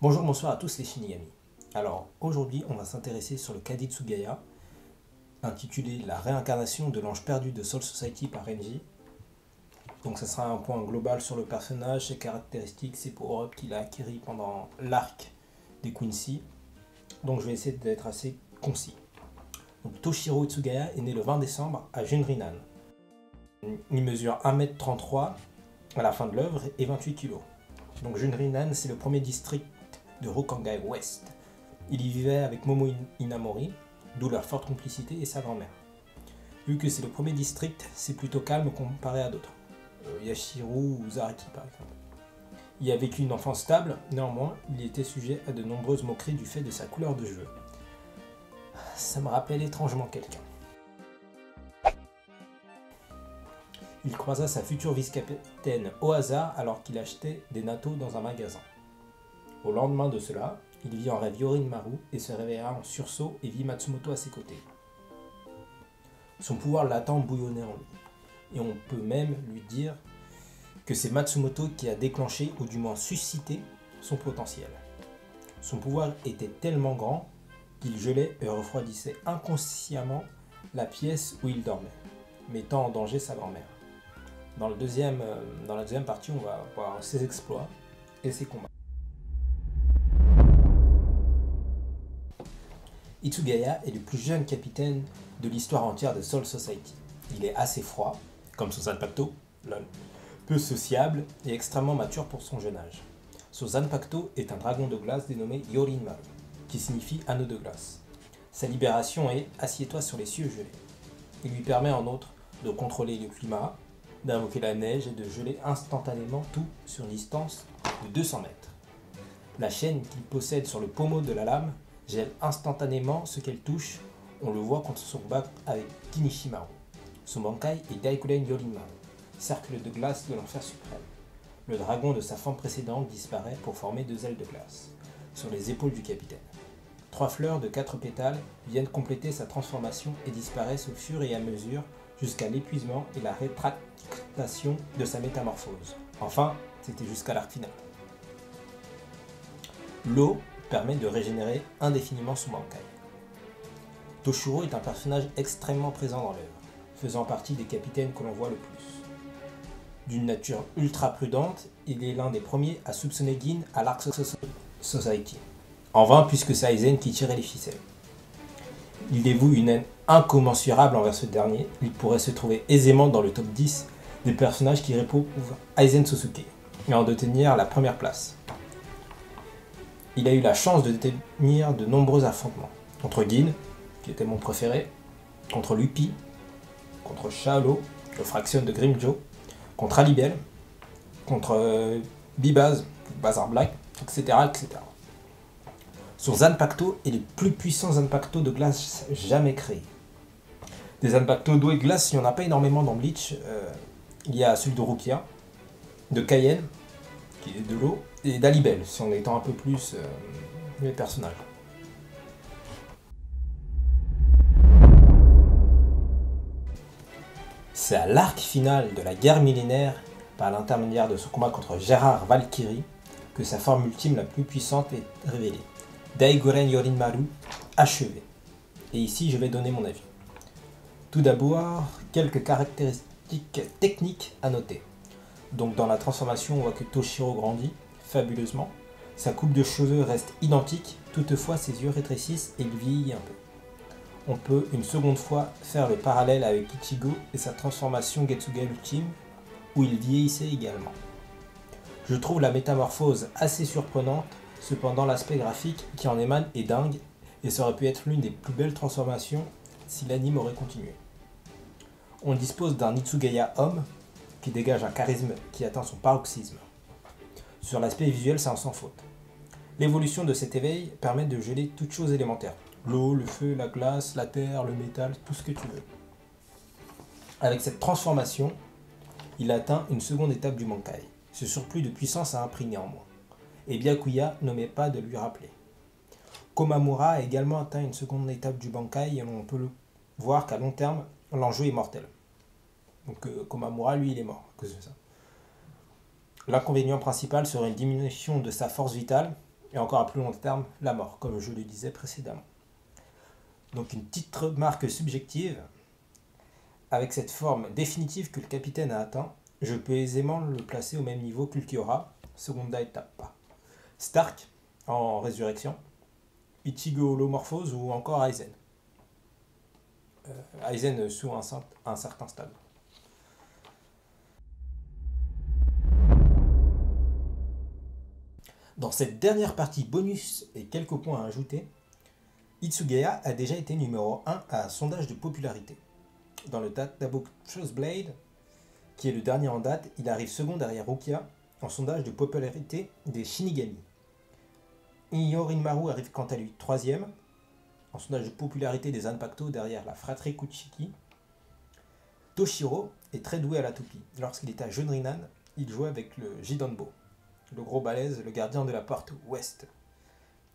Bonjour, bonsoir à tous les Shinigami. Alors, aujourd'hui, on va s'intéresser sur le Kaditsugaya, intitulé La réincarnation de l'ange perdu de Soul Society par Renji. Donc, ça sera un point global sur le personnage, ses caractéristiques, ses power-ups qu'il a acquis pendant l'arc des Quincy. Donc, je vais essayer d'être assez concis. Donc, Toshiro Itsugaya est né le 20 décembre à Junrinan. Il mesure 1m33 à la fin de l'œuvre et 28 kg. Donc, Junrinan, c'est le premier district de Rokangai Ouest. Il y vivait avec Momo Inamori, d'où leur forte complicité, et sa grand-mère. Vu que c'est le premier district, c'est plutôt calme comparé à d'autres. Yashiro ou Zaraki par exemple. Il a vécu une enfance stable, néanmoins, il était sujet à de nombreuses moqueries du fait de sa couleur de cheveux. Ça me rappelle étrangement quelqu'un. Il croisa sa future vice-capitaine au hasard alors qu'il achetait des nattos dans un magasin. Au lendemain de cela, il vit en rêve Yorin-Maru et se réveilla en sursaut et vit Matsumoto à ses côtés. Son pouvoir latent bouillonnait en lui, et on peut même lui dire que c'est Matsumoto qui a déclenché ou du moins suscité son potentiel. Son pouvoir était tellement grand qu'il gelait et refroidissait inconsciemment la pièce où il dormait, mettant en danger sa grand-mère. Dans la deuxième partie, on va voir ses exploits et ses combats. Itsugaya est le plus jeune capitaine de l'histoire entière de Soul Society. Il est assez froid, comme son Zanpakuto, peu sociable et extrêmement mature pour son jeune âge. Son Zanpakuto est un dragon de glace dénommé Yorin-Maru, qui signifie anneau de glace. Sa libération est « assieds-toi sur les cieux gelés ». Il lui permet en outre de contrôler le climat, d'invoquer la neige et de geler instantanément tout sur une distance de 200 mètres. La chaîne qu'il possède sur le pommeau de la lame gèle instantanément ce qu'elle touche, on le voit contre son combat avec Kinishimaru. Son Bankai est Daikuren Yorin-Maru, cercle de glace de l'enfer suprême. Le dragon de sa forme précédente disparaît pour former 2 ailes de glace, sur les épaules du capitaine. 3 fleurs de 4 pétales viennent compléter sa transformation et disparaissent au fur et à mesure jusqu'à l'épuisement et la rétractation de sa métamorphose. Enfin, c'était jusqu'à l'arc final. L'eau permet de régénérer indéfiniment son Bankai. Toshiro est un personnage extrêmement présent dans l'œuvre, faisant partie des capitaines que l'on voit le plus. D'une nature ultra prudente, il est l'un des premiers à soupçonner Gin à l'Arc Society. En vain puisque c'est Aizen qui tirait les ficelles. Il dévoue une haine incommensurable envers ce dernier, il pourrait se trouver aisément dans le top 10 des personnages qui réprouvent Aizen Sosuke, et en détenir la première place. Il a eu la chance de détenir de nombreux affrontements. Contre Gin, qui était mon préféré, contre Luffy, contre Shaolo, le Fraction de Grimmjow, contre Alibel, contre Bibaz, Bazar Black, etc., etc. Son Zanpakuto est le plus puissant Zanpakuto de glace jamais créé. Des Zanpakuto d'eau et de glace, il n'y en a pas énormément dans Bleach. Il y a celui de Rukia, de Cayenne, qui est de l'eau, et d'Alibel, si on étend un peu plus les personnages. C'est à l'arc final de la guerre millénaire, par l'intermédiaire de son combat contre Gérard Valkyrie, que sa forme ultime la plus puissante est révélée. Daiguren Yorin-Maru, achevé. Et ici, je vais donner mon avis. Tout d'abord, quelques caractéristiques techniques à noter. Donc dans la transformation, on voit que Toshiro grandit fabuleusement. Sa coupe de cheveux reste identique, toutefois ses yeux rétrécissent et il vieillit un peu. On peut une seconde fois faire le parallèle avec Ichigo et sa transformation Getsuga ultime, où il vieillissait également. Je trouve la métamorphose assez surprenante, cependant l'aspect graphique qui en émane est dingue, et ça aurait pu être l'une des plus belles transformations si l'anime aurait continué. On dispose d'un Itsugaya homme, qui dégage un charisme qui atteint son paroxysme. Sur l'aspect visuel, c'est un sans faute. L'évolution de cet éveil permet de geler toutes choses élémentaires. L'eau, le feu, la glace, la terre, le métal, tout ce que tu veux. Avec cette transformation, il atteint une seconde étape du Bankai. Ce surplus de puissance a un prix néanmoins. Et Byakuya n'omet pas de lui rappeler. Komamura a également atteint une seconde étape du Bankai et on peut voir qu'à long terme, l'enjeu est mortel. Donc Komamura, lui, il est mort à cause de ça. L'inconvénient principal serait une diminution de sa force vitale et encore à plus long terme, la mort, comme je le disais précédemment. Donc une petite remarque subjective, avec cette forme définitive que le capitaine a atteint, je peux aisément le placer au même niveau qu'Ulquiorra, seconda étape. Stark, en résurrection, Ichigo holomorphose ou encore Aizen. Aizen sous un certain stade. Dans cette dernière partie bonus et quelques points à ajouter, Hitsugaya a déjà été numéro 1 à un sondage de popularité. Dans le databook Blade, qui est le dernier en date, il arrive second derrière Rukia en sondage de popularité des Shinigami. Yorinmaru arrive quant à lui troisième en sondage de popularité des Zanpakuto derrière la fratrie Kuchiki. Toshiro est très doué à la toupie. Lorsqu'il était à Junrinan, il jouait avec le Jidanbo, le gros balèze, le gardien de la porte ouest.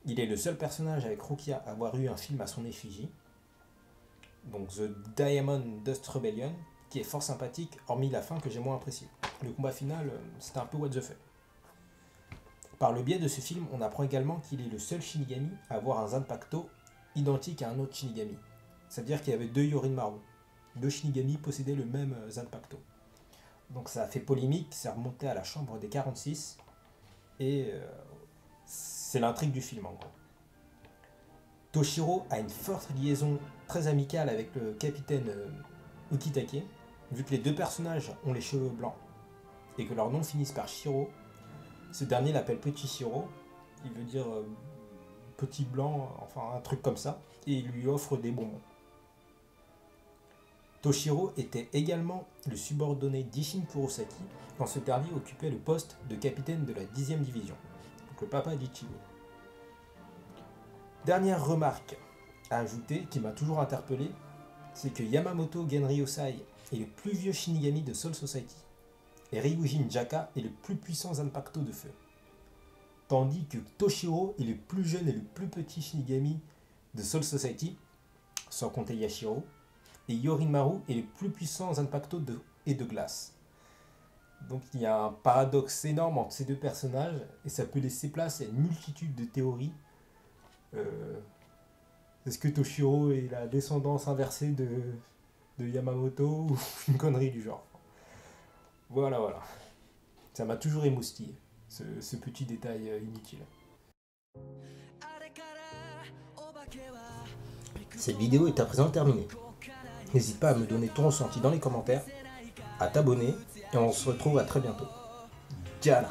Il est le seul personnage avec Rukia à avoir eu un film à son effigie, donc The Diamond Dust Rebellion, qui est fort sympathique, hormis la fin que j'ai moins appréciée. Le combat final, c'était un peu what the fuck. Par le biais de ce film, on apprend également qu'il est le seul Shinigami à avoir un Zanpakuto identique à un autre Shinigami. C'est-à-dire qu'il y avait deux Yorinmaru. Deux Shinigami possédaient le même Zanpakuto. Donc ça a fait polémique, c'est remonté à la chambre des 46, et c'est l'intrigue du film en gros. Toshiro a une forte liaison très amicale avec le capitaine Ukitake, vu que les deux personnages ont les cheveux blancs, et que leurs noms finissent par Shiro. Ce dernier l'appelle Petit Shiro, il veut dire petit blanc, enfin un truc comme ça, et il lui offre des bonbons. Toshiro était également le subordonné d'Ishin Kurosaki quand ce dernier occupait le poste de capitaine de la 10e division, donc le papa d'Ichigo. Dernière remarque à ajouter qui m'a toujours interpellé, c'est que Yamamoto Genryosai est le plus vieux Shinigami de Soul Society, et Ryujin Jaka est le plus puissant Zanpakuto de feu. Tandis que Toshiro est le plus jeune et le plus petit Shinigami de Soul Society, sans compter Yashiro, et Yorinmaru est le plus puissant Zanpakuto et de glace. Donc il y a un paradoxe énorme entre ces deux personnages, et ça peut laisser place à une multitude de théories. Est-ce que Toshiro est la descendance inversée de Yamamoto, ou une connerie du genre? Voilà. Ça m'a toujours émoustillé, ce petit détail inutile. Cette vidéo est à présent terminée. N'hésite pas à me donner ton ressenti dans les commentaires, à t'abonner, et on se retrouve à très bientôt. Ciao.